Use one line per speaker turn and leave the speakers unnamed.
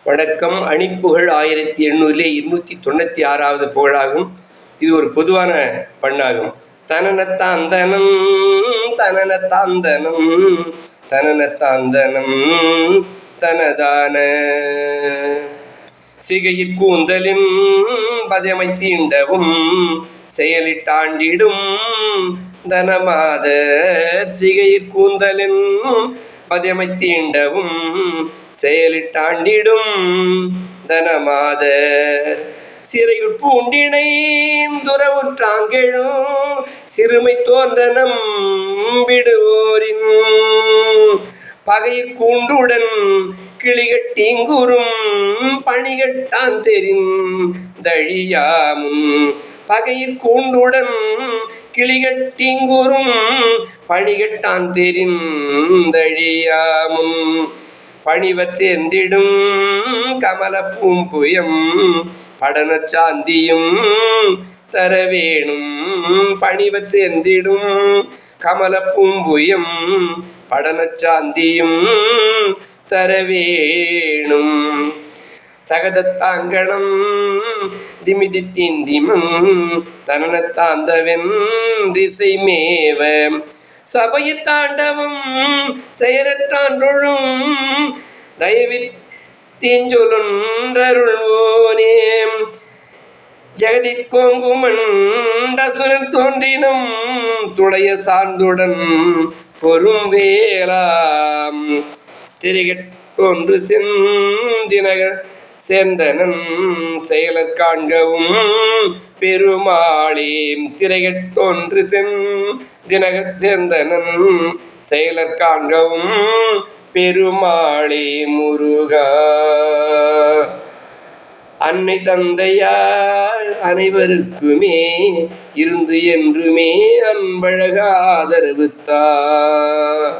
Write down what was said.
வணக்கம். அணிப்புகழ் 1800 296வது புகழாகும். இது ஒரு பொதுவான பண்ணாகும். தனனத்தாந்தனம் தனனத்தாந்தனம் தனனத்தாந்தனம் தனதான சிகையிற் கூந்தலின் பதமை தீண்டவும் செயலிட்டாண்டிடும் தனமாதர் சிகையிற் கூந்தலின் பதமை தீண்டவும் செயலிட்டாண்டிடும் தனமாதர் சிறையுட் பூண்டினைந்துறவுற்றாங்கெழும் சிறுமை தோன்றனம் விடுவோரின் பகையிற் கூண்டுடன் கிளிகட்டீங்குறும் பணிகட்டான் தெரின் தழியாமும் பகையிற் கூண்டுடன் கிளிகட்டீங்குறும் பணிகட்டான் தெரின் தழியாமும் பணிவர் சேர்ந்திடும் கமல பூம்புயம் படன சாந்தியும் தரவேணும் பணிவர் சேர்ந்திடும் கமல பூம்புயம் படன சாந்தியும் தரவேணும் தகதத்தாங்கணம் திமிதித்தீந்திமம் தனனத்தாந்தவன் திசை மேவ சபையிற் தாண்டவம் செயலற்றான்றொழும் தயவிற் தீஞ்சொலுன்றருள்வோனே ஜெகதிற் கோங்குமண்டசுரன் தோன்றினம் துடைய சார்ந்துடன் பொறும் வேளாம் திரைகொன்று செந்தினகர் சேர்ந்தனன் செயலற் காண்கவும் பெருமாளே திரைகொன்று செந்தினகர் சேர்ந்தனன் செயலற் காண்கவும் பெருமாளே முருகா. அன்னை தந்தையார் அனைவருக்குமே இருந்து என்றுமே அன்பழக ஆதரவுத்தார்.